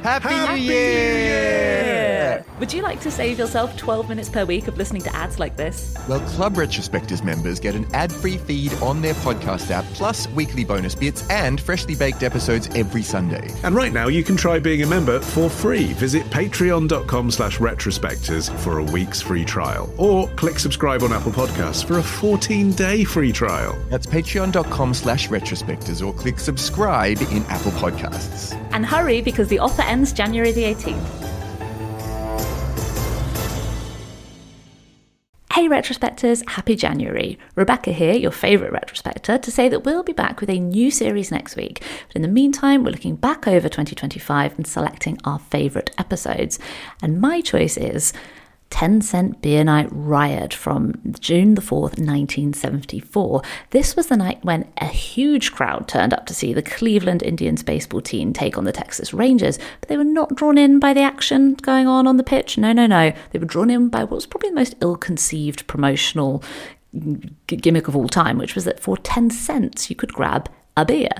Happy New Year! Would you like to save yourself 12 minutes per week of listening to ads like this? Well, Club Retrospectors members get an ad-free feed on their podcast app, plus weekly bonus bits and freshly baked episodes every Sunday. And right now, you can try being a member for free. Visit patreon.com/retrospectors for a week's free trial. Or click subscribe on Apple Podcasts for a 14-day free trial. That's patreon.com/retrospectors or click subscribe in Apple Podcasts. And hurry, because the offer ends January the 18th. Hey Retrospectors, happy January. Rebecca here, your favourite Retrospector, to say that we'll be back with a new series next week. But in the meantime, we're looking back over 2025 and selecting our favourite episodes. And my choice is 10-cent beer night Riot from June the 4th, 1974. This was the night when a huge crowd turned up to see the Cleveland Indians baseball team take on the Texas Rangers, but they were not drawn in by the action going on the pitch. No. They were drawn in by what was probably the most ill-conceived promotional gimmick of all time, which was that for 10 cents you could grab a beer.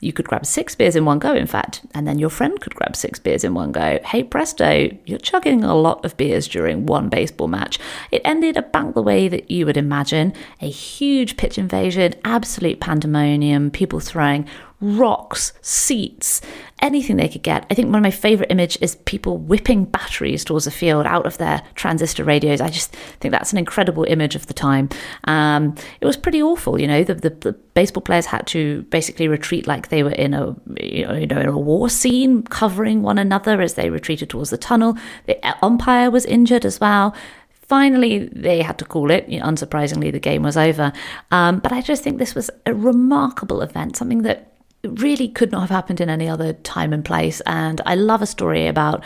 You could grab 6 beers in one go, in fact, and then your friend could grab 6 beers in one go. Hey presto, you're chugging a lot of beers during one baseball match. It ended about the way that you would imagine. A huge pitch invasion, absolute pandemonium, people throwing rocks, seats, anything they could get. I think one of my favourite images is people whipping batteries towards the field out of their transistor radios. I just think that's an incredible image of the time. It was pretty awful, you know. The baseball players had to basically retreat like they were in a in a war scene, covering one another as they retreated towards the tunnel. The umpire was injured as well. Finally, they had to call it. Unsurprisingly, the game was over. But I just think this was a remarkable event, something that really could not have happened in any other time and place. And I love a story about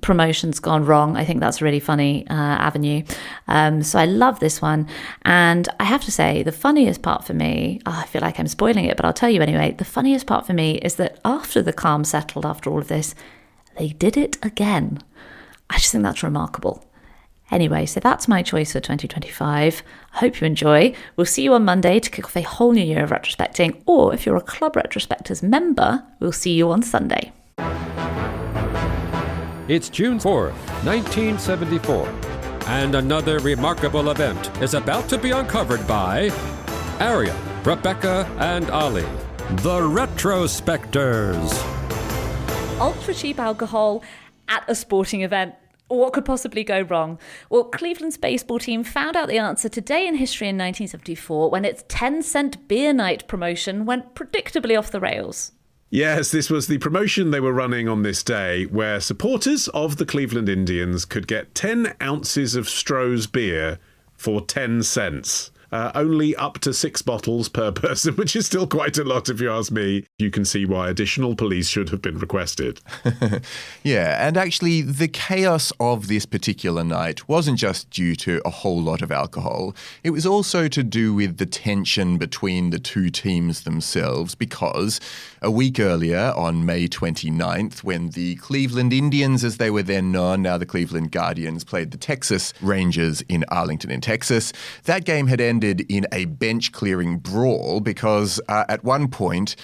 promotions gone wrong. I think that's a really funny avenue. So I love this one. And I have to say, the funniest part for me, I feel like I'm spoiling it, but I'll tell you anyway. The funniest part for me is that after the calm settled, after all of this, they did it again. I just think that's remarkable. Anyway, so that's my choice for 2025. I hope you enjoy. We'll see you on Monday to kick off a whole new year of retrospecting, or if you're a Club Retrospectors member, we'll see you on Sunday. It's June 4th, 1974, and another remarkable event is about to be uncovered by Ariel, Rebecca, and Ali, the Retrospectors. Ultra cheap alcohol at a sporting event. What could possibly go wrong? Well, Cleveland's baseball team found out the answer today in history in 1974 when its 10-cent beer night promotion went predictably off the rails. Yes, this was the promotion they were running on this day where supporters of the Cleveland Indians could get 10 ounces of Stroh's beer for 10 cents. Only up to 6 bottles per person, which is still quite a lot if you ask me. You can see why additional police should have been requested. Yeah, and actually the chaos of this particular night wasn't just due to a whole lot of alcohol. It was also to do with the tension between the two teams themselves, because a week earlier, on May 29th, when the Cleveland Indians, as they were then known, now the Cleveland Guardians, played the Texas Rangers in Arlington in Texas, that game had ended in a bench-clearing brawl because at one point,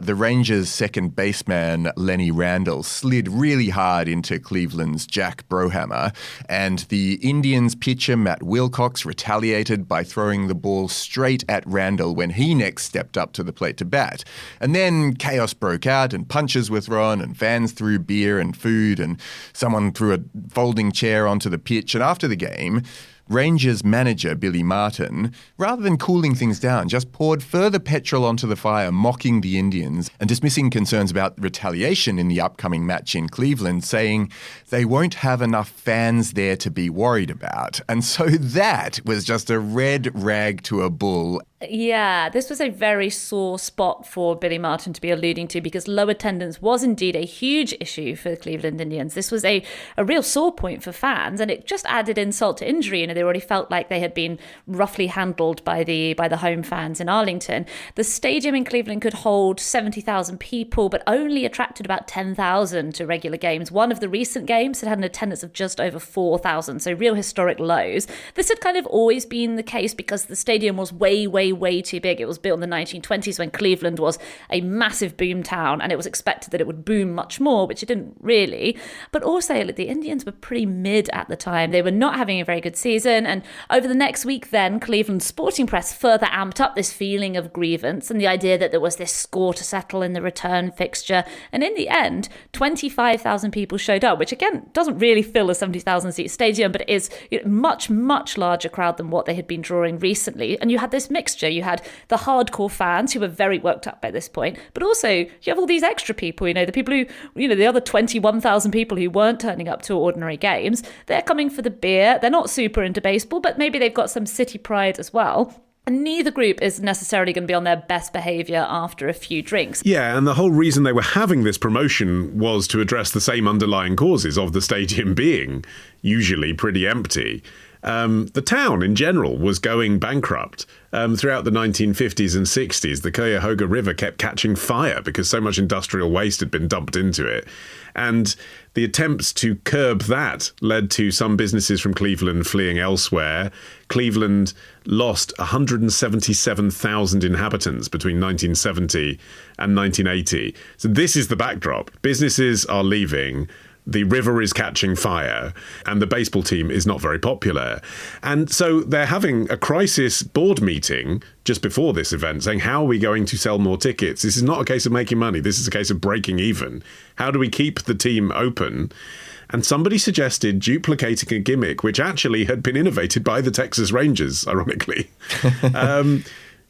the Rangers' second baseman, Lenny Randle, slid really hard into Cleveland's Jack Brohammer, and the Indians' pitcher, Matt Wilcox, retaliated by throwing the ball straight at Randle when he next stepped up to the plate to bat. And then chaos broke out, and punches were thrown, and fans threw beer and food, and someone threw a folding chair onto the pitch. And after the game, Rangers manager Billy Martin, rather than cooling things down, just poured further petrol onto the fire, mocking the Indians and dismissing concerns about retaliation in the upcoming match in Cleveland, saying they won't have enough fans there to be worried about. And so that was just a red rag to a bull. Yeah, this was a very sore spot for Billy Martin to be alluding to, because low attendance was indeed a huge issue for the Cleveland Indians. This was a real sore point for fans, and it just added insult to injury. They already felt like they had been roughly handled by the home fans in Arlington. The stadium in Cleveland could hold 70,000 people, but only attracted about 10,000 to regular games. One of the recent games had an attendance of just over 4,000, so real historic lows. This had kind of always been the case because the stadium was way way too big. It was built in the 1920s when Cleveland was a massive boom town, and it was expected that it would boom much more, which it didn't really. But also, the Indians were pretty mid at the time. They were not having a very good season. And over the next week then, Cleveland's sporting press further amped up this feeling of grievance and the idea that there was this score to settle in the return fixture. And in the end, 25,000 people showed up, which again doesn't really fill a 70,000 seat stadium, but it is much, much larger crowd than what they had been drawing recently. And you had this mixture. You had the hardcore fans who were very worked up by this point, but also you have all these extra people, the people who, the other 21,000 people who weren't turning up to ordinary games. They're coming for the beer. They're not super into baseball, but maybe they've got some city pride as well. And neither group is necessarily going to be on their best behaviour after a few drinks. Yeah, and the whole reason they were having this promotion was to address the same underlying causes of the stadium being usually pretty empty. The town in general was going bankrupt. Throughout the 1950s and 60s, the Cuyahoga River kept catching fire because so much industrial waste had been dumped into it. And the attempts to curb that led to some businesses from Cleveland fleeing elsewhere. Cleveland lost 177,000 inhabitants between 1970 and 1980. So this is the backdrop. Businesses are leaving. The river is catching fire, and the baseball team is not very popular. And so they're having a crisis board meeting just before this event saying, how are we going to sell more tickets? This is not a case of making money. This is a case of breaking even. How do we keep the team open? And somebody suggested duplicating a gimmick which actually had been innovated by the Texas Rangers, ironically,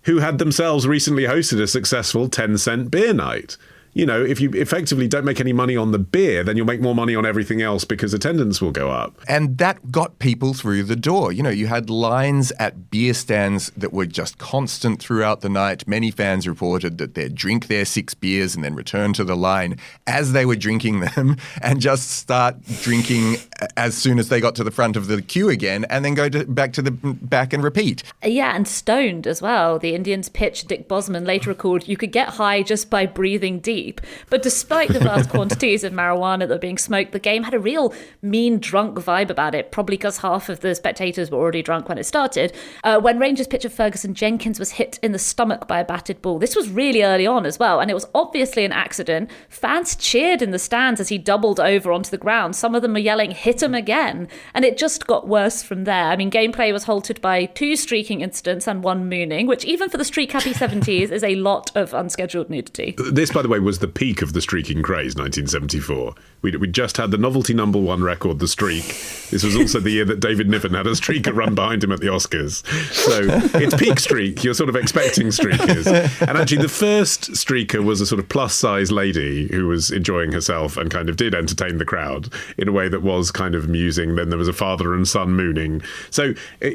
who had themselves recently hosted a successful 10-cent beer night. If you effectively don't make any money on the beer, then you'll make more money on everything else because attendance will go up. And that got people through the door. You had lines at beer stands that were just constant throughout the night. Many fans reported that they'd drink their 6 beers and then return to the line as they were drinking them and just start drinking as soon as they got to the front of the queue again and then go back to the back and repeat. Yeah, and stoned as well. The Indians pitch Dick Bosman later recalled you could get high just by breathing deep. But despite the vast quantities of marijuana that were being smoked, the game had a real mean drunk vibe about it, probably because half of the spectators were already drunk when it started. When Rangers pitcher Ferguson Jenkins was hit in the stomach by a batted ball, this was really early on as well, and it was obviously an accident. Fans cheered in the stands as he doubled over onto the ground. Some of them were yelling, "Hit him again!" And it just got worse from there. Gameplay was halted by 2 streaking incidents and 1 mooning, which even for the streak-happy 70s is a lot of unscheduled nudity. This, by the way, was the peak of the streaking craze, 1974. We just had the novelty number 1 record, The Streak. This was also the year that David Niven had a streaker run behind him at the Oscars. So it's peak streak. You're sort of expecting streakers. And actually, the first streaker was a sort of plus-size lady who was enjoying herself and kind of did entertain the crowd in a way that was kind of amusing. Then there was a father and son mooning. So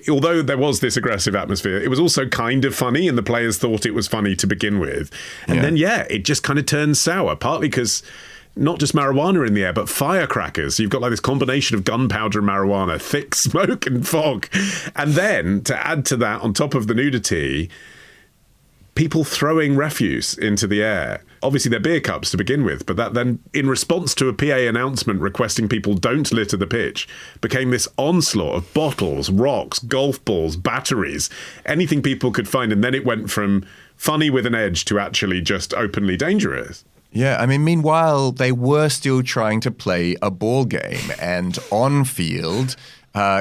although there was this aggressive atmosphere, it was also kind of funny, and the players thought it was funny to begin with. And then, it just kind of turned sour, partly because not just marijuana in the air, but firecrackers. So you've got like this combination of gunpowder and marijuana, thick smoke and fog. And then to add to that, on top of the nudity, people throwing refuse into the air. Obviously, they're beer cups to begin with, but that then, in response to a PA announcement requesting people don't litter the pitch, became this onslaught of bottles, rocks, golf balls, batteries, anything people could find. And then it went from funny with an edge to actually just openly dangerous. Yeah, meanwhile, they were still trying to play a ball game, and on field,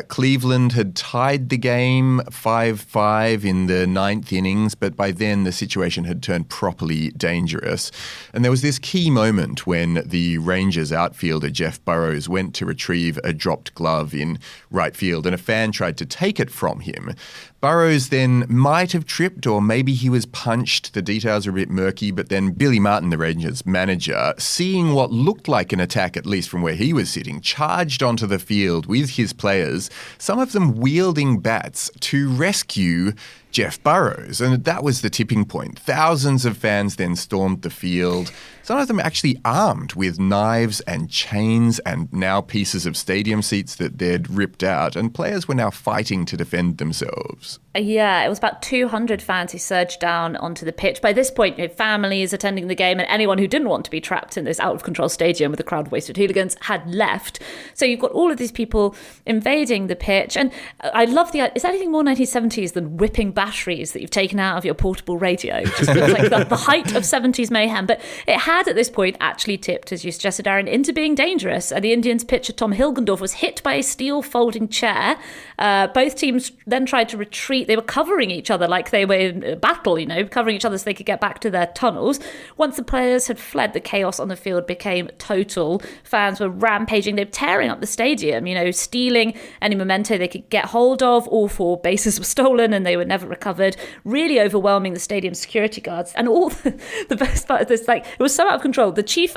Cleveland had tied the game 5-5 in the 9th innings, but by then the situation had turned properly dangerous. And there was this key moment when the Rangers outfielder Jeff Burrows went to retrieve a dropped glove in right field, and a fan tried to take it from him. Burrows then might have tripped, or maybe he was punched. The details are a bit murky, but then Billy Martin, the Rangers manager, seeing what looked like an attack, at least from where he was sitting, charged onto the field with his players, some of them wielding bats to rescue Jeff Burrows. And that was the tipping point. Thousands of fans then stormed the field, some of them actually armed with knives and chains and now pieces of stadium seats that they'd ripped out. And players were now fighting to defend themselves. Yeah, it was about 200 fans who surged down onto the pitch. By this point, families attending the game and anyone who didn't want to be trapped in this out-of-control stadium with a crowd of wasted hooligans had left. So you've got all of these people invading the pitch. And I love is there anything more 1970s than whipping back batteries that you've taken out of your portable radio. It just feels like the height of 70s mayhem. But it had at this point actually tipped, as you suggested, Aaron, into being dangerous. The Indians pitcher Tom Hilgendorf was hit by a steel folding chair. Both teams then tried to retreat. They were covering each other like they were in a battle, covering each other so they could get back to their tunnels. Once the players had fled, the chaos on the field became total. Fans were rampaging. They were tearing up the stadium, stealing any memento they could get hold of. All 4 bases were stolen and they were never recovered, really overwhelming the stadium security guards. And all the best part of this, it was so out of control. The chief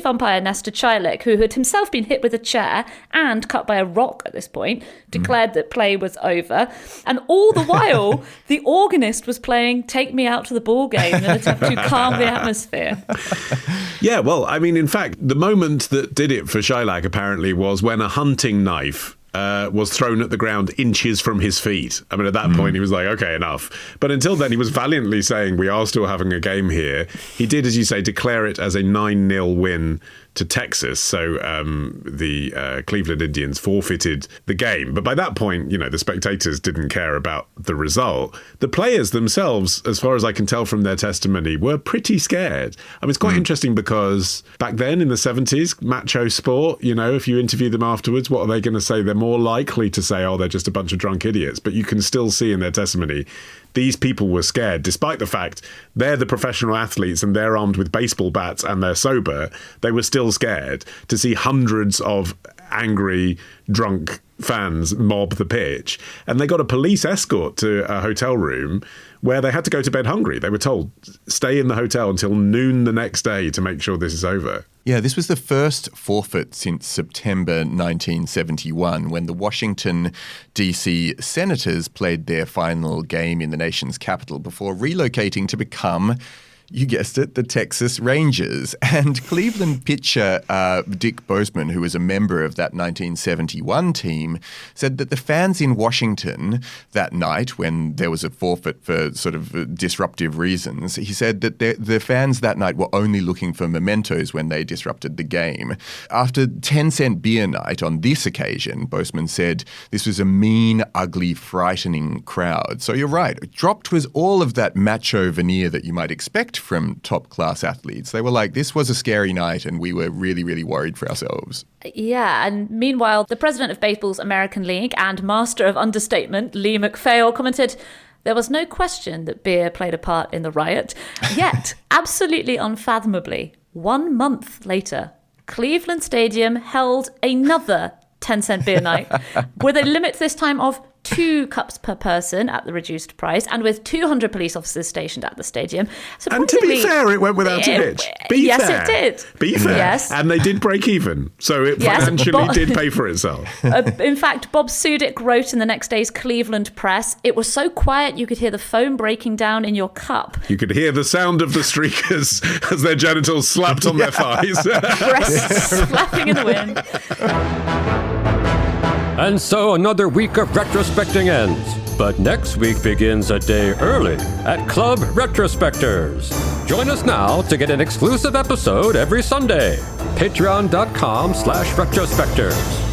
umpire, Nestor Chilek, who had himself been hit with a chair and cut by a rock at this point, declared that play was over. And all the while, the organist was playing Take Me Out to the Ball Game in an attempt to calm the atmosphere. Yeah, well, I mean, in fact, the moment that did it for Chilek apparently was when a hunting knife was thrown at the ground inches from his feet. I mean, at that point, he was like, okay, enough. But until then, he was valiantly saying, we are still having a game here. He did, as you say, declare it as a 9-0 win to Texas. So the Cleveland Indians forfeited the game. But by that point, the spectators didn't care about the result. The players themselves, as far as I can tell from their testimony, were pretty scared. I mean, it's quite interesting because back then in the 70s, macho sport, if you interview them afterwards, what are they going to say? They're more likely to say, oh, they're just a bunch of drunk idiots. But you can still see in their testimony, these people were scared, despite the fact they're the professional athletes and they're armed with baseball bats and they're sober. They were still scared to see hundreds of angry, drunk fans mob the pitch. And they got a police escort to a hotel room where they had to go to bed hungry. They were told, stay in the hotel until noon the next day to make sure this is over. Yeah, this was the first forfeit since September 1971 when the Washington, D.C. Senators played their final game in the nation's capital before relocating to become, you guessed it, the Texas Rangers. And Cleveland pitcher Dick Bozeman, who was a member of that 1971 team, said that the fans in Washington that night, when there was a forfeit for sort of disruptive reasons, he said that the fans that night were only looking for mementos when they disrupted the game. After 10-cent beer night on this occasion, Bozeman said this was a mean, ugly, frightening crowd. So you're right. Dropped was all of that macho veneer that you might expect from top-class athletes. They were like, this was a scary night and we were really, really worried for ourselves. Yeah, and meanwhile, the president of baseball's American League and master of understatement, Lee McPhail, commented, there was no question that beer played a part in the riot. Yet, absolutely unfathomably, 1 month later, Cleveland Stadium held another 10-cent beer night with a limit this time of 2 cups per person at the reduced price and with 200 police officers stationed at the stadium. And to be fair, it went without a hitch. Yes, it did. Be fair. Yes. And they did break even. So it financially did pay for itself. In fact, Bob Sudyk wrote in the next day's Cleveland Press, it was so quiet you could hear the foam breaking down in your cup. You could hear the sound of the streakers as their genitals slapped on their thighs. Breasts flapping in the wind. And so another week of retrospecting ends. But next week begins a day early at Club Retrospectors. Join us now to get an exclusive episode every Sunday. Patreon.com/retrospectors.